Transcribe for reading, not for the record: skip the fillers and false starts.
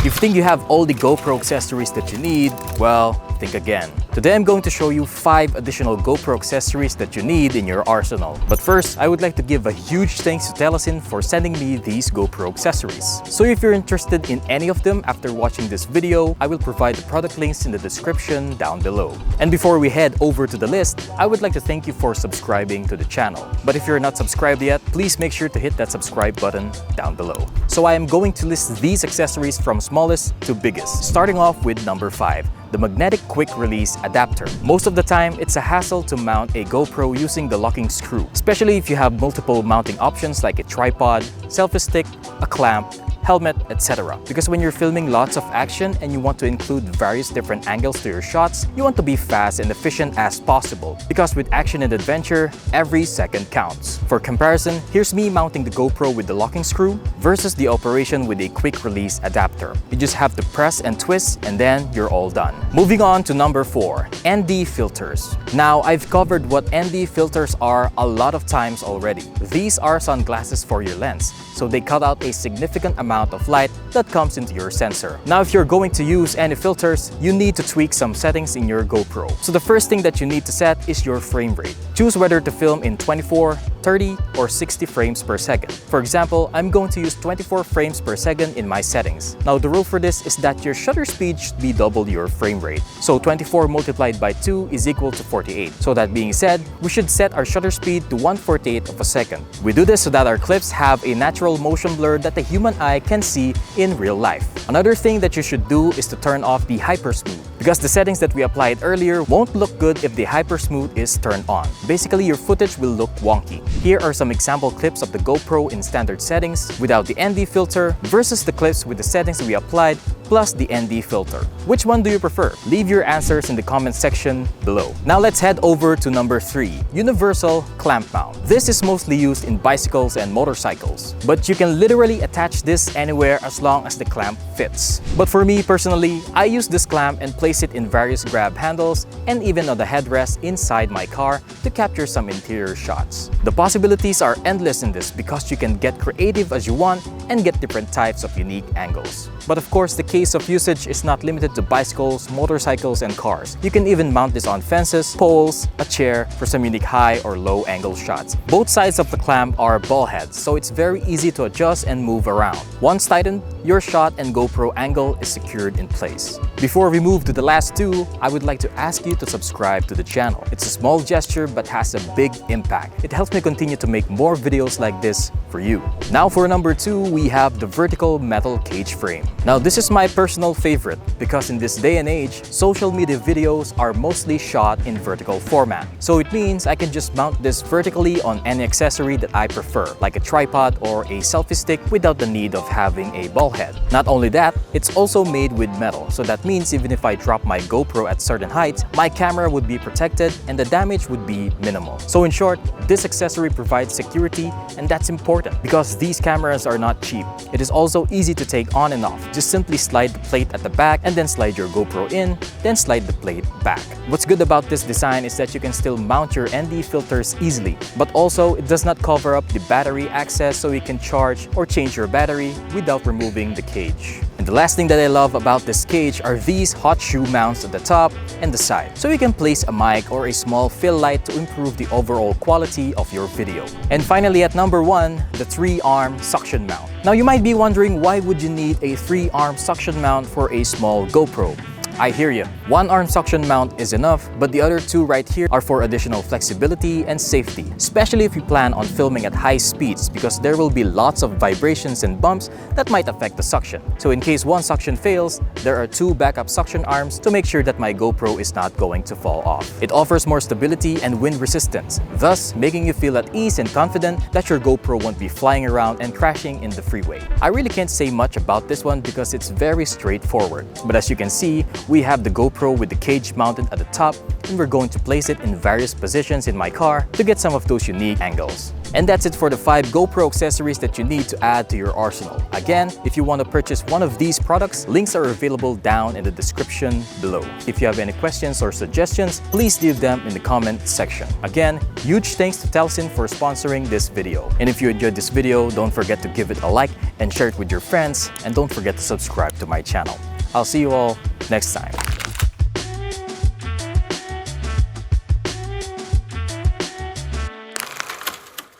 If you think you have all the GoPro accessories that you need, well, think again. Today I'm going to show you 5 additional GoPro accessories that you need in your arsenal. But first, I would like to give a huge thanks to Telesin for sending me these GoPro accessories. So if you're interested in any of them after watching this video, I will provide the product links in the description down below. And before we head over to the list, I would like to thank you for subscribing to the channel. But if you're not subscribed yet, please make sure to hit that subscribe button down below. So I am going to list these accessories from smallest to biggest, starting off with number 5. The magnetic quick release adapter. Most of the time, it's a hassle to mount a GoPro using the locking screw, especially if you have multiple mounting options like a tripod, selfie stick, a clamp, helmet, etc. Because when you're filming lots of action and you want to include various different angles to your shots, you want to be fast and efficient as possible. Because with action and adventure, every second counts. For comparison, here's me mounting the GoPro with the locking screw versus the operation with a quick release adapter. You just have to press and twist and then you're all done. Moving on to number 4, ND filters. Now, I've covered what ND filters are a lot of times already. These are sunglasses for your lens, so they cut out a significant amount of light that comes into your sensor. Now, if you're going to use ND filters, you need to tweak some settings in your GoPro. So the first thing that you need to set is your frame rate. Choose whether to film in 24, 30, or 60 frames per second. For example, I'm going to use 24 frames per second in my settings. Now, the rule for this is that your shutter speed should be double your frame rate. So 24 multiplied by 2 is equal to 48. So that being said, we should set our shutter speed to 1/48 of a second. We do this so that our clips have a natural motion blur that the human eye can see in real life. Another thing that you should do is to turn off the hyper smooth, because the settings that we applied earlier won't look good if the hyper smooth is turned on. Basically, your footage will look wonky. Here are some example clips of the GoPro in standard settings without the ND filter versus the clips with the settings we applied plus the ND filter. Which one do you prefer? Leave your answers in the comment section below. Now let's head over to number 3, universal clamp mount. This is mostly used in bicycles and motorcycles, but you can literally attach this anywhere as long as the clamp fits. But for me personally, I use this clamp and place it in various grab handles and even on the headrest inside my car to capture some interior shots. The possibilities are endless in this because you can get creative as you want and get different types of unique angles. But of course, the case of usage is not limited to bicycles, motorcycles, and cars. You can even mount this on fences, poles, a chair for some unique high or low angle shots. Both sides of the clamp are ball heads, so it's very easy to adjust and move around. Once tightened, your shot and GoPro angle is secured in place. Before we move to the last 2, I would like to ask you to subscribe to the channel. It's a small gesture but has a big impact. It helps me continue to make more videos like this for you. Now for number 2, we have the vertical metal cage frame. Now this is my personal favorite because in this day and age, social media videos are mostly shot in vertical format. So it means I can just mount this vertically on any accessory that I prefer, like a tripod or a selfie stick without the need of having a ball head. Not only that, it's also made with metal, so that means even if I drop my GoPro at certain heights, my camera would be protected and the damage would be minimal. So in short, this accessory provides security, and that's important because these cameras are not cheap. It is also easy to take on and off. Just simply slide the plate at the back and then slide your GoPro in, then slide the plate back. What's good about this design is that you can still mount your ND filters easily, but also it does not cover up the battery access, so you can charge or change your battery without removing the cage. And the last thing that I love about this cage are these hot shoe mounts at the top and the side, so you can place a mic or a small fill light to improve the overall quality of your video. And finally, at number 1, the 3-arm suction mount. Now you might be wondering, why would you need a 3-arm suction mount for a small GoPro? I hear you. 1-arm suction mount is enough, but the other 2 right here are for additional flexibility and safety, especially if you plan on filming at high speeds because there will be lots of vibrations and bumps that might affect the suction. So in case one suction fails, there are 2 backup suction arms to make sure that my GoPro is not going to fall off. It offers more stability and wind resistance, thus making you feel at ease and confident that your GoPro won't be flying around and crashing in the freeway. I really can't say much about this one because it's very straightforward, but as you can see, we have the GoPro with the cage mounted at the top, and we're going to place it in various positions in my car to get some of those unique angles. And that's it for the 5 GoPro accessories that you need to add to your arsenal. Again, if you want to purchase one of these products, links are available down in the description below. If you have any questions or suggestions, please leave them in the comment section. Again, huge thanks to Telesin for sponsoring this video. And if you enjoyed this video, don't forget to give it a like and share it with your friends, and don't forget to subscribe to my channel. I'll see you all next time.